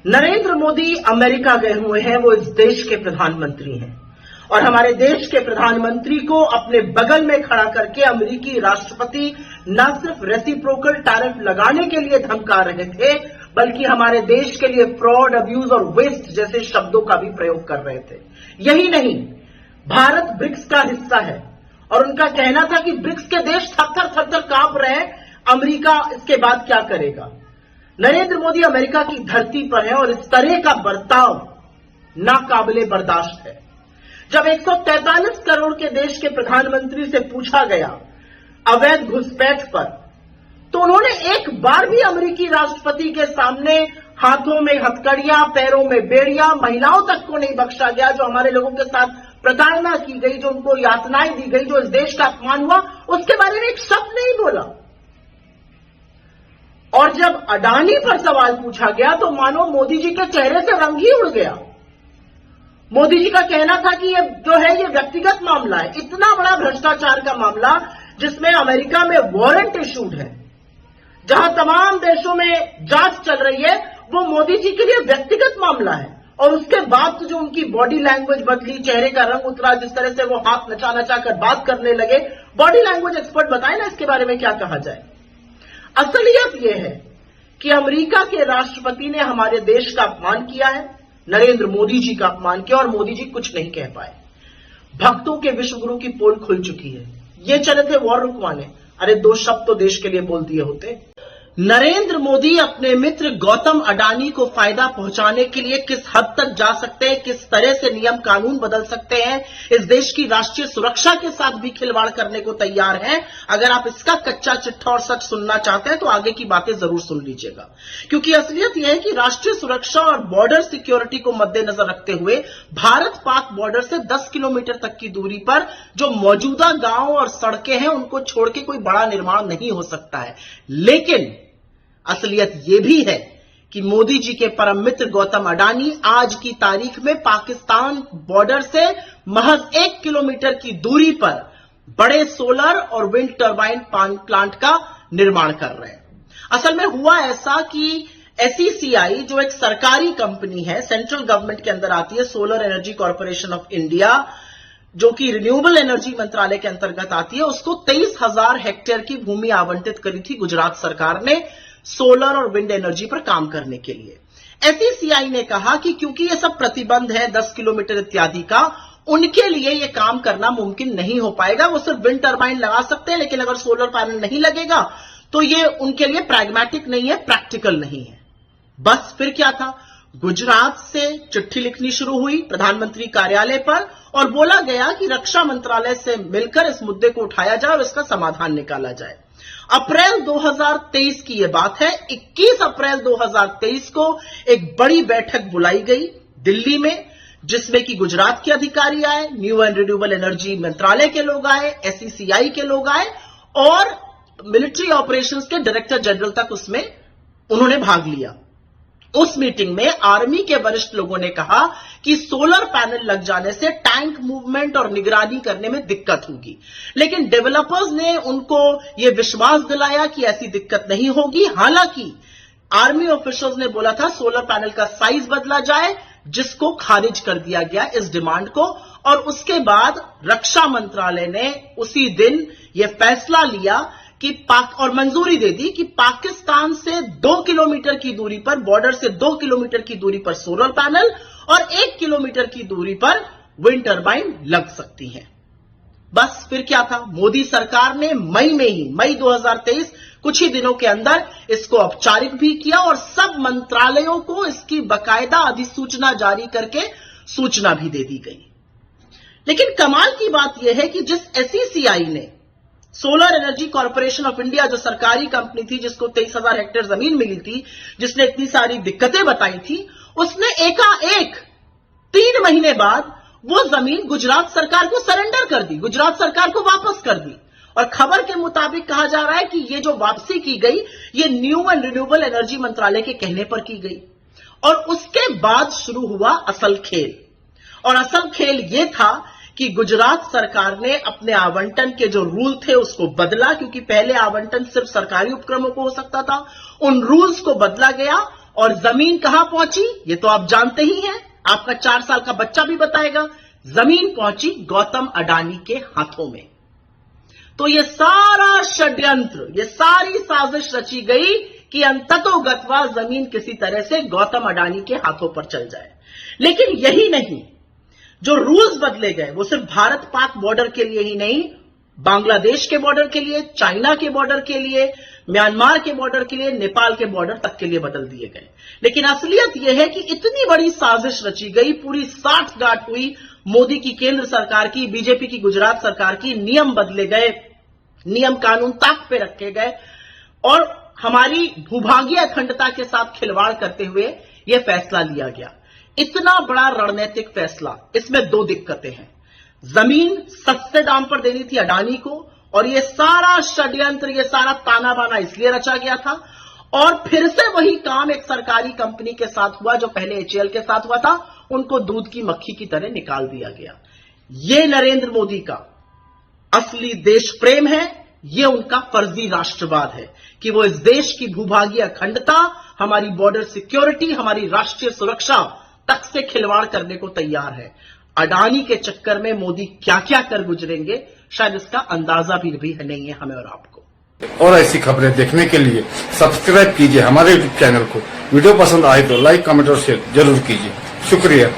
Narendra Modi America गए हुए हैं, वो इस देश के प्रधानमंत्री हैं और हमारे देश के प्रधानमंत्री को अपने बगल में खड़ा करके अमेरिकी राष्ट्रपति न सिर्फ रेसिप्रोकल टैरिफ लगाने के लिए धमका रहे थे, बल्कि हमारे देश के लिए फ्रॉड, अब्यूज और वेस्ट जैसे शब्दों का भी प्रयोग कर रहे थे। यही नहीं, भारत ब्रिक्स का हिस्सा है और उनका कहना था कि ब्रिक्स के देश थर-थर कांप रहे हैं, अमेरिका इसके बाद क्या करेगा। नरेंद्र मोदी अमेरिका की धरती पर है और इस तरह का बर्ताव नाकाबिले बर्दाश्त है। जब 143 करोड़ के देश के प्रधानमंत्री से पूछा गया अवैध घुसपैठ पर, तो उन्होंने एक बार भी अमेरिकी राष्ट्रपति के सामने हाथों में हथकड़ियां, पैरों में बेड़ियां, महिलाओं तक को नहीं बख्शा गया, जो हमारे लोगों के साथ प्रताड़ना की गई, जो उनको यातनाएं दी गई, जो इस देश का अपमान हुआ, उसके बारे में एक शब्द नहीं बोला। और जब अडानी पर सवाल पूछा गया तो मानो मोदी जी के चेहरे से रंग ही उड़ गया। मोदी जी का कहना था कि ये जो है ये व्यक्तिगत मामला है, इतना बड़ा भ्रष्टाचार का मामला जिसमें अमेरिका में वारंट इशूड है, जहां तमाम देशों में जांच चल रही है, वो मोदी जी के लिए व्यक्तिगत मामला है। और उसके बाद तो जो उनकी बॉडी लैंग्वेज बदली, चेहरे का रंग उतरा, जिस तरह से वो हाथ नचा नचा कर बात करने लगे, बॉडी लैंग्वेज एक्सपर्ट बताए ना इसके बारे में क्या कहा जाए। असलियत यह है कि अमेरिका के राष्ट्रपति ने हमारे देश का अपमान किया है, नरेंद्र मोदी जी का अपमान किया और मोदी जी कुछ नहीं कह पाए। भक्तों के विश्वगुरु की पोल खुल चुकी है, ये चले थे वॉर रुकवाने, अरे 2 शब्द तो देश के लिए बोल दिए होते। नरेंद्र मोदी अपने मित्र गौतम अडानी को फायदा पहुंचाने के लिए किस हद तक जा सकते हैं, किस तरह से नियम कानून बदल सकते हैं, इस देश की राष्ट्रीय सुरक्षा के साथ भी खिलवाड़ करने को तैयार हैं। अगर आप इसका कच्चा चिट्ठा और सच सुनना चाहते हैं तो आगे की बातें जरूर सुन लीजिएगा, क्योंकि असलियत यह है कि राष्ट्रीय सुरक्षा और बॉर्डर सिक्योरिटी को मद्देनजर रखते हुए भारत पाक बॉर्डर से 10 किलोमीटर तक की दूरी पर जो मौजूदा गांव और सड़कें हैं, उनको छोड़ के कोई बड़ा निर्माण नहीं हो सकता है। लेकिन असलियत यह भी है कि मोदी जी के परम मित्र गौतम अडानी आज की तारीख में पाकिस्तान बॉर्डर से महज 1 किलोमीटर की दूरी पर बड़े सोलर और विंड टर्बाइन प्लांट का निर्माण कर रहे हैं। असल में हुआ ऐसा कि एसईसीआई जो एक सरकारी कंपनी है, सेंट्रल गवर्नमेंट के अंदर आती है, solar energy corporation of India, जो कि रिन्यूएबल एनर्जी मंत्रालय के अंतर्गत आती है, उसको 23,000 हेक्टेयर की भूमि आवंटित करी थी गुजरात सरकार ने सोलर और विंड एनर्जी पर काम करने के लिए। एसईसीआई ने कहा कि क्योंकि ये सब प्रतिबंध है 10 किलोमीटर इत्यादि का, उनके लिए ये काम करना मुमकिन नहीं हो पाएगा। वो सिर्फ विंड टर्बाइन लगा सकते हैं, लेकिन अगर सोलर पैनल नहीं लगेगा तो ये उनके लिए प्रैग्मेटिक नहीं है, प्रैक्टिकल नहीं है। बस फिर क्या था, गुजरात से चिट्ठी लिखनी शुरू हुई प्रधानमंत्री कार्यालय पर और बोला गया कि रक्षा मंत्रालय से मिलकर इस मुद्दे को उठाया जाए और इसका समाधान निकाला जाए। अप्रैल 2023 की यह बात है। 21 अप्रैल 2023 को एक बड़ी बैठक बुलाई गई दिल्ली में, जिसमें कि गुजरात के अधिकारी आए, न्यू एंड रिन्यूएबल एनर्जी मंत्रालय के लोग आए, एसईसीआई के लोग आए और मिलिट्री ऑपरेशंस के डायरेक्टर जनरल तक उसमें उन्होंने भाग लिया। उस मीटिंग में आर्मी के वरिष्ठ लोगों ने कहा कि सोलर पैनल लग जाने से टैंक मूवमेंट और निगरानी करने में दिक्कत होगी, लेकिन डेवलपर्स ने उनको यह विश्वास दिलाया कि ऐसी दिक्कत नहीं होगी। हालांकि आर्मी ऑफिशियल्स ने बोला था सोलर पैनल का साइज बदला जाए, जिसको खारिज कर दिया गया इस डिमांड को। और उसके बाद रक्षा मंत्रालय ने उसी दिन यह फैसला लिया कि और मंजूरी दे दी कि पाकिस्तान से 2 किलोमीटर की दूरी पर, बॉर्डर से 2 किलोमीटर की दूरी पर सोलर पैनल और 1 किलोमीटर की दूरी पर विंड टर्बाइन लग सकती हैं। बस फिर क्या था, मोदी सरकार ने मई 2023 कुछ ही दिनों के अंदर इसको औपचारिक भी किया और सब मंत्रालयों को इसकी बाकायदा अधिसूचना जारी करके सूचना भी दे दी गई। लेकिन कमाल की बात यह है कि जिस एसईसीआई ने solar energy corporation of India, जो सरकारी कंपनी थी, जिसको 23,000 हेक्टेयर जमीन मिली थी, जिसने इतनी सारी दिक्कतें बताई थी, उसने एकाएक 3 महीने बाद वो जमीन गुजरात सरकार को सरेंडर कर दी, गुजरात सरकार को वापस कर दी। और खबर के मुताबिक कहा जा रहा है कि ये जो वापसी की गई, ये न्यू एंड रिन्यूएबल एनर्जी मंत्रालय के कहने पर की गई। और उसके बाद शुरू हुआ असल खेल, और असल खेल ये था कि गुजरात सरकार ने अपने आवंटन के जो रूल थे उसको बदला, क्योंकि पहले आवंटन सिर्फ सरकारी उपक्रमों को हो सकता था। उन रूल्स को बदला गया और जमीन कहां पहुंची ये तो आप जानते ही हैं, आपका 4 साल का बच्चा भी बताएगा। जमीन पहुंची गौतम अडानी के हाथों में। तो ये सारा षड्यंत्र, ये सारी साजिश रची गई कि अंततोगत्वा जमीन किसी तरह से गौतम अडानी के हाथों पर चल जाए। लेकिन यही नहीं, जो रूल्स बदले गए वो सिर्फ भारत पाक बॉर्डर के लिए ही नहीं, बांग्लादेश के बॉर्डर के लिए, चाइना के बॉर्डर के लिए, म्यांमार के बॉर्डर के लिए, नेपाल के बॉर्डर तक के लिए बदल दिए गए। लेकिन असलियत यह है कि इतनी बड़ी साजिश रची गई, पूरी साठगांठ हुई मोदी की केंद्र सरकार की, बीजेपी की गुजरात सरकार की, नियम बदले गए, नियम कानून ताक पे रखे गए और हमारी भूभागीय अखंडता के साथ खिलवाड़ करते हुए यह फैसला लिया गया। इतना बड़ा रणनीतिक फैसला, इसमें 2 दिक्कतें हैं। जमीन सस्ते दाम पर देनी थी अडानी को, और यह सारा षड्यंत्र, यह सारा ताना बाना इसलिए रचा गया था। और फिर से वही काम एक सरकारी कंपनी के साथ हुआ जो पहले HAL के साथ हुआ था, उनको दूध की मक्खी की तरह निकाल दिया गया। यह नरेंद्र मोदी का असली देश प्रेम है, यह उनका फर्जी राष्ट्रवाद है कि वो इस देश की भूभागीय अखंडता, हमारी बॉर्डर सिक्योरिटी, हमारी राष्ट्रीय सुरक्षा तक से खिलवाड़ करने को तैयार है। अडानी के चक्कर में मोदी क्या क्या कर गुजरेंगे, शायद इसका अंदाजा भी नहीं है हमें और आपको। और ऐसी खबरें देखने के लिए सब्सक्राइब कीजिए हमारे YouTube चैनल को। वीडियो पसंद आए तो लाइक, कमेंट और शेयर जरूर कीजिए। शुक्रिया।